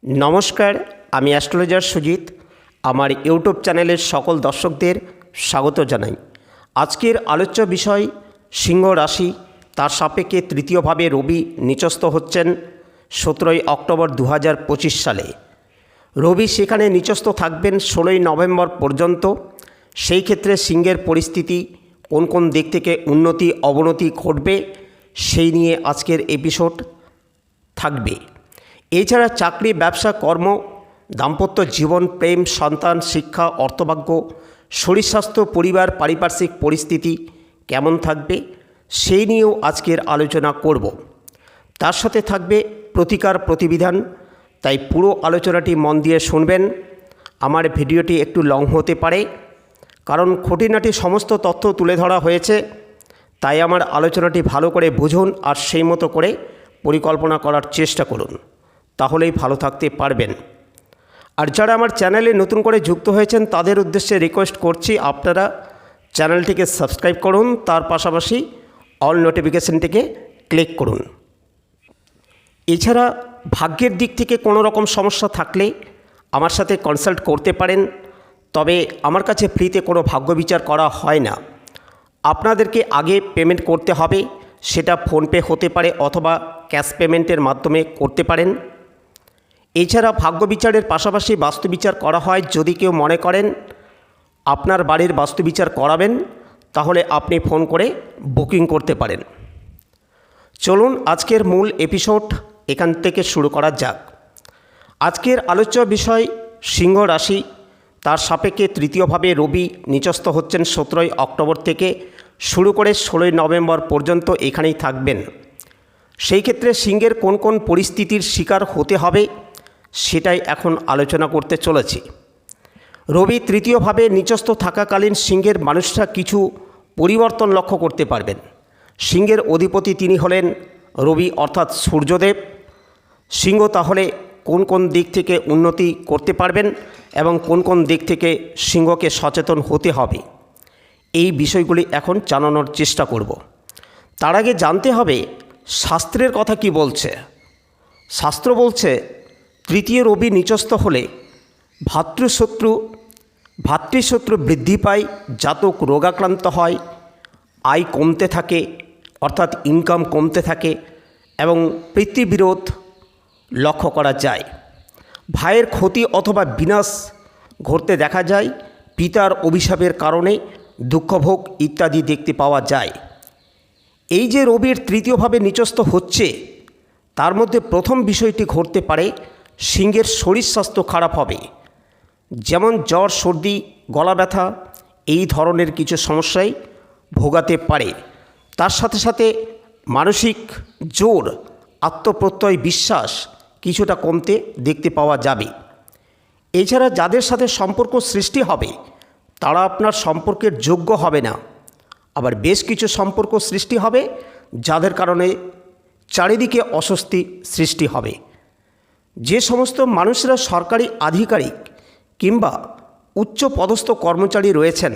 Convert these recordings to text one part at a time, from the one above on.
নমস্কার, আমি অ্যাস্ট্রোলজার সুজিত। আমার ইউটিউব চ্যানেলের সকল দর্শকদের স্বাগত জানাই। আজকের আলোচ্য বিষয় সিংহ রাশি, তার সাপেক্ষে তৃতীয়ভাবে রবি নিচস্থ হচ্ছেন 17ই অক্টোবর 2025 সালে। রবি সেখানে নিচস্থ থাকবেন 16ই নভেম্বর পর্যন্ত। সেই ক্ষেত্রে সিংহের পরিস্থিতি কোন কোন দিক থেকে উন্নতি অবনতি ঘটবে সেই নিয়ে আজকের এপিসোড থাকবে। এছাড়া চাকরি, ব্যবসা, কর্ম, দাম্পত্য জীবন, প্রেম, সন্তান, শিক্ষা, অর্থভাগ্য, শরীর স্বাস্থ্য, পরিবার, পারিপার্শ্বিক পরিস্থিতি কেমন থাকবে সেই নিয়েও আজকের আলোচনা করব। তার সাথে থাকবে প্রতিকার প্রতিবিধান। তাই পুরো আলোচনাটি মন দিয়ে শুনবেন। আমার ভিডিওটি একটু লং হতে পারে, কারণ খুঁটিনাটি সমস্ত তথ্য তুলে ধরা হয়েছে। তাই আমার আলোচনাটি ভালো করে বুঝুন আর সেই মতো করে পরিকল্পনা করার চেষ্টা করুন, তাহলেই ভালো থাকতে পারবেন। আর যারা আমার চ্যানেলে নতুন করে যুক্ত হয়েছেন তাদের উদ্দেশ্যে রিকোয়েস্ট করছি, আপনারা চ্যানেলটিকে সাবস্ক্রাইব করুন, তার পাশাপাশি অল নোটিফিকেশনটিকে ক্লিক করুন। এছাড়া ভাগ্যের দিক থেকে কোনো রকম সমস্যা থাকলে আমার সাথে কনসাল্ট করতে পারেন। তবে আমার কাছে ফ্রিতে কোনো ভাগ্য বিচার করা হয় না। আপনাদেরকে আগে পেমেন্ট করতে হবে, সেটা ফোনপে হতে পারে অথবা ক্যাশ পেমেন্টের মাধ্যমে করতে পারেন। এছাড়া ভাগ্য বিচারের পাশাপাশি বাস্তু বিচার করা হয়। যদি কেউ মনে করেন আপনার বাড়ির বাস্তু বিচার করাবেন, তাহলে আপনি ফোন করে বুকিং করতে পারেন। চলুন আজকের মূল এপিসোড এখান থেকে শুরু করা যাক। আজকের আলোচ্য বিষয় সিংহ রাশি, তার সাপেক্ষে তৃতীয়ভাবে রবি নিচস্থ হচ্ছেন 17ই অক্টোবর থেকে শুরু করে 16ই নভেম্বর পর্যন্ত এখানেই থাকবেন। সেই ক্ষেত্রে সিংহের কোন কোন পরিস্থিতির শিকার হতে হবে সেটাই এখন আলোচনা করতে চলেছি। রবি তৃতীয়ভাবে নিচস্থ থাকাকালীন সিংহের মানুষরা কিছু পরিবর্তন লক্ষ্য করতে পারবেন। সিংহের অধিপতি তিনি হলেন রবি, অর্থাৎ সূর্যদেব। সিংহ তাহলে কোন কোন দিক থেকে উন্নতি করতে পারবেন এবং কোন কোন দিক থেকে সিংহকে সচেতন হতে হবে, এই বিষয়গুলি এখন জানানোর চেষ্টা করব। তার আগে জানতে হবে শাস্ত্রের কথা কি বলছে। শাস্ত্র বলছে তৃতীয় রবি নিচস্থ হলে ভাতৃশত্রু বৃদ্ধি পায়, জাতক রোগাক্রান্ত হয়, আয় কমতে থাকে অর্থাৎ ইনকাম কমতে থাকে এবং পিতৃবিরোধ লক্ষ্য করা যায়। ভাইয়ের ক্ষতি অথবা বিনাশ ঘটতে দেখা যায়। পিতার অভিশাপের কারণে দুঃখভোগ ইত্যাদি দেখতে পাওয়া যায়। এই যে রবির তৃতীয়ভাবে নিচস্থ হচ্ছে, তার মধ্যে প্রথম বিষয়টি ঘটতে পারে সিংহের শরীর স্বাস্থ্য খারাপ হবে, যেমন জ্বর, সর্দি, গলা ব্যথা, এই ধরনের কিছু সমস্যায় ভোগাতে পারে। তার সাথে সাথে মানসিক জোর, আত্মপ্রত্যয়, বিশ্বাস কিছুটা কমতে দেখতে পাওয়া যাবে। এছাড়া যাদের সাথে সম্পর্ক সৃষ্টি হবে তারা আপনার সম্পর্কের যোগ্য হবে না। আবার বেশ কিছু সম্পর্ক সৃষ্টি হবে যাদের কারণে চারিদিকে অস্বস্তি সৃষ্টি হবে। যে সমস্ত মানুষরা সরকারি আধিকারিক কিংবা উচ্চ পদস্থ কর্মচারী রয়েছেন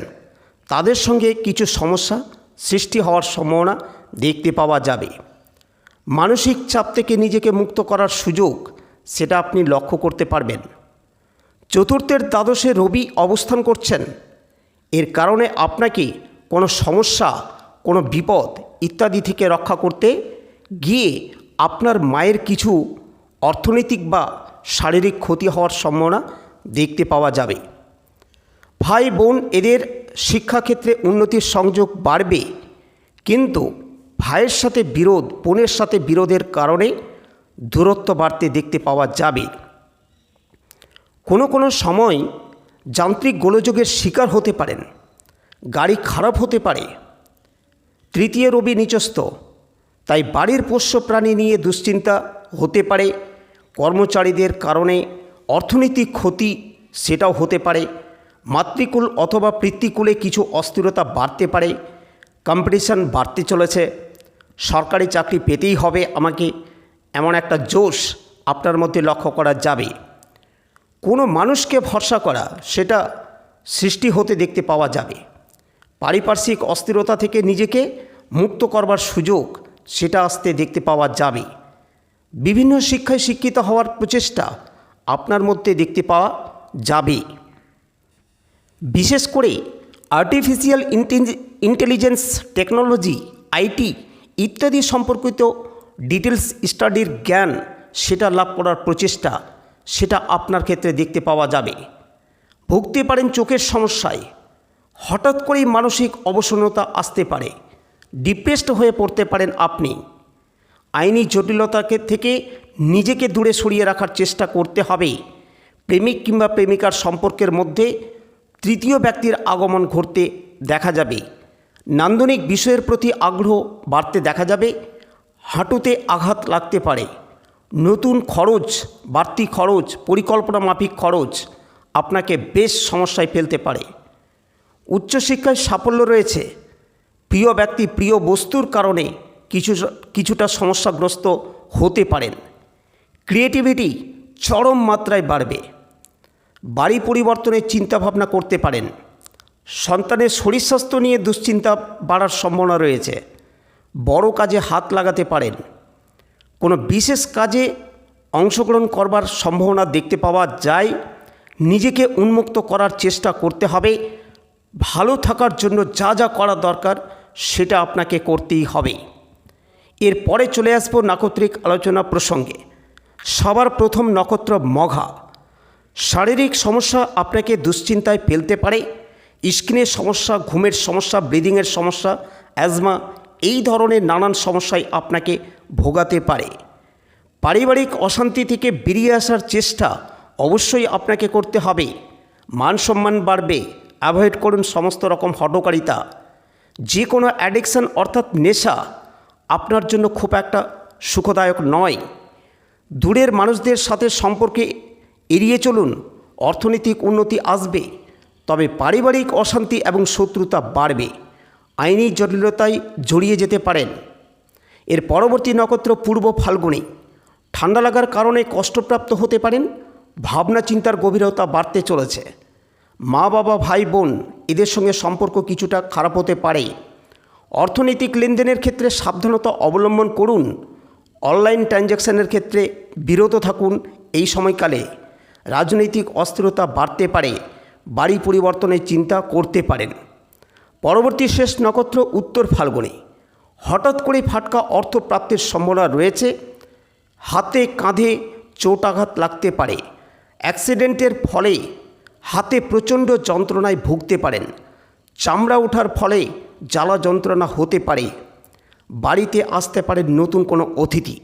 তাদের সঙ্গে কিছু সমস্যা সৃষ্টি হওয়ার সম্ভাবনা দেখতে পাওয়া যাবে। মানসিক চাপ থেকে নিজেকে মুক্ত করার সুযোগ সেটা আপনি লক্ষ্য করতে পারবেন। চতুর্থের দ্বাদশে রবি অবস্থান করছেন, এর কারণে আপনাকে কোনো সমস্যা, কোনো বিপদ ইত্যাদি থেকে রক্ষা করতে গিয়ে আপনার মায়ের কিছু অর্থনৈতিক বা শারীরিক ক্ষতি হওয়ার সম্ভাবনা দেখতে পাওয়া যাবে। ভাই বোন এদের শিক্ষাক্ষেত্রে উন্নতির সংযোগ বাড়বে, কিন্তু ভাইয়ের সাথে বিরোধ, বোনের সাথে বিরোধের কারণে দূরত্ব বাড়তে দেখতে পাওয়া যাবে। কোনো কোনো সময় যান্ত্রিক গোলযোগের শিকার হতে পারেন, গাড়ি খারাপ হতে পারে। তৃতীয় রবি নিচস্থ, তাই বাড়ির পোষ্য প্রাণী নিয়ে দুশ্চিন্তা হতে পারে। কর্মচারীদের কারণে অর্থনৈতিক ক্ষতি সেটাও হতে পারে। মাতৃকুল অথবা পিতৃকুলে কিছু অস্থিরতা বাড়তে পারে। কম্পিটিশন বাড়তে চলেছে, সরকারি চাকরি পেতেই হবে আমাকে, এমন একটা জোশ আপনার মধ্যে লক্ষ্য করা যাবে। কোনো মানুষকে ভরসা করা সেটা সৃষ্টি হতে দেখতে পাওয়া যাবে। পারিপার্শ্বিক অস্থিরতা থেকে নিজেকে মুক্ত করবার সুযোগ সেটা আসতে দেখতে পাওয়া যাবে। বিভিন্ন শিক্ষায় শিক্ষিত হওয়ার প্রচেষ্টা আপনার মধ্যে দেখতে পাওয়া যাবে। বিশেষ করে আর্টিফিশিয়াল ইন্টেলিজেন্স টেকনোলজি, আইটি ইত্যাদি সম্পর্কিত ডিটেলস স্টাডির জ্ঞান সেটা লাভ করার প্রচেষ্টা সেটা আপনার ক্ষেত্রে দেখতে পাওয়া যাবে। ভুগতে পারেন চোখের সমস্যায়, হঠাৎ করেই মানসিক অবসন্নতা আসতে পারে, ডিপ্রেসড হয়ে পড়তে পারেন আপনি। আইনি জটিলতাকে থেকে নিজেকে দূরে সরিয়ে রাখার চেষ্টা করতে হবে। প্রেমিক কিংবা প্রেমিকার সম্পর্কের মধ্যে তৃতীয় ব্যক্তির আগমন ঘটতে দেখা যাবে। নান্দনিক বিষয়ের প্রতি আগ্রহ বাড়তে দেখা যাবে। হাঁটুতে আঘাত লাগতে পারে। নতুন খরচ, বাড়তি খরচ, পরিকল্পনা মাফিক খরচ আপনাকে বেশ সমস্যায় ফেলতে পারে। উচ্চশিক্ষায় সাফল্য রয়েছে। প্রিয় ব্যক্তি, প্রিয় বস্তুর কারণে কিছুটা সমস্যাগ্রস্ত হতে পারেন। ক্রিয়েটিভিটি চরম মাত্রায় বাড়বে। বাড়ি পরিবর্তনের চিন্তাভাবনা করতে পারেন। সন্তানের শরীর স্বাস্থ্য নিয়ে দুশ্চিন্তা বাড়ার সম্ভাবনা রয়েছে। বড় কাজে হাত লাগাতে পারেন। কোনো বিশেষ কাজে অংশগ্রহণ করবার সম্ভাবনা দেখতে পাওয়া যায়। নিজেকে উন্মুক্ত করার চেষ্টা করতে হবে। ভালো থাকার জন্য যা যা করা দরকার সেটা আপনাকে করতেই হবে। এরপরে চলে আসব নাক্ষত্রিক আলোচনা প্রসঙ্গে। সবার প্রথম নক্ষত্র মঘা। শারীরিক সমস্যা আপনাকে দুশ্চিন্তায় ফেলতে পারে। স্কিনের সমস্যা, ঘুমের সমস্যা, ব্রিদিংয়ের সমস্যা, অ্যাজমা এই ধরনের নানান সমস্যায় আপনাকে ভোগাতে পারে। পারিবারিক অশান্তি থেকে বেরিয়ে আসার চেষ্টা অবশ্যই আপনাকে করতে হবে। মান সম্মান বাড়বে। অ্যাভয়েড করুন সমস্ত রকম হঠকারিতা। যে কোনো অ্যাডিকশান অর্থাৎ নেশা আপনার জন্য খুব একটা সুখদায়ক নয়। দূরের মানুষদের সাথে সম্পর্কে এড়িয়ে চলুন। অর্থনৈতিক উন্নতি আসবে, তবে পারিবারিক অশান্তি এবং শত্রুতা বাড়বে। আইনি জটিলতায় জড়িয়ে যেতে পারেন। এর পরবর্তী নক্ষত্র পূর্ব ফাল্গুনী। ঠান্ডা লাগার কারণে কষ্টপ্রাপ্ত হতে পারেন। ভাবনা চিন্তার গভীরতা বাড়তে চলেছে। মা বাবা, ভাই বোন এদের সঙ্গে সম্পর্ক কিছুটা খারাপ হতে পারে। অর্থনৈতিক লেনদেনের ক্ষেত্রে সাবধানতা অবলম্বন করুন। অনলাইন ট্রানজ্যাকশানের ক্ষেত্রে বিরত থাকুন এই সময়কালে। রাজনৈতিক অস্থিরতা বাড়তে পারে। বাড়ি পরিবর্তনের চিন্তা করতে পারেন। পরবর্তী শেষ নক্ষত্র উত্তর ফাল্গুনী। হঠাৎ করে ফাটকা অর্থপ্রাপ্তির সম্ভাবনা রয়েছে। হাতে কাঁধে চোট আঘাত লাগতে পারে। অ্যাক্সিডেন্টের ফলে হাতে প্রচণ্ড যন্ত্রণায় ভুগতে পারেন। চামড়া ওঠার ফলে জ্বালা যন্ত্রণা হতে পারে। বাড়িতে আসতে পারে নতুন কোনো অতিথি।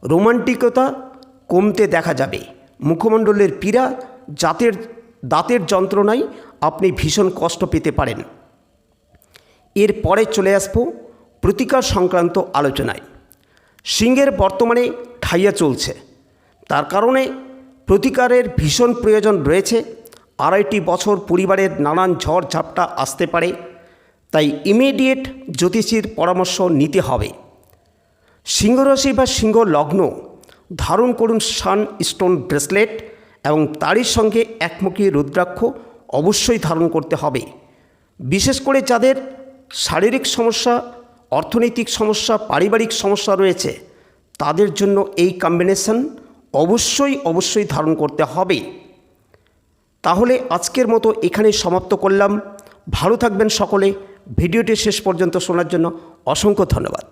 রোমান্টিকতা কমতে দেখা যাবে। মুখমণ্ডলের পীড়া, দাঁতের যন্ত্রণায় আপনি ভীষণ কষ্ট পেতে পারেন। এরপরে চলে আসব প্রতিকার সংক্রান্ত আলোচনায়। সিংহের বর্তমানে ঠাইয়া চলছে, তার কারণে প্রতিকারের ভীষণ প্রয়োজন রয়েছে। 2.5 বছর পরিবারের নানান ঝড় ঝাপটা আসতে পারে, তাই ইমিডিয়েট জ্যোতিষীর পরামর্শ নিতে হবে। সিংহরাশি বা সিংহ লগ্ন ধারণ করুন সান স্টোন ব্রেসলেট এবং তারই সঙ্গে একমুখী রুদ্রাক্ষ অবশ্যই ধারণ করতে হবে। বিশেষ করে যাদের শারীরিক সমস্যা, অর্থনৈতিক সমস্যা, পারিবারিক সমস্যা রয়েছে তাদের জন্য এই কম্বিনেশন অবশ্যই ধারণ করতে হবে। তাহলে আজকের মতো এখানেই সমাপ্ত করলাম। ভালো থাকবেন সকলে। ভিডিওটি শেষ পর্যন্ত শোনার জন্য অসংখ্য ধন্যবাদ।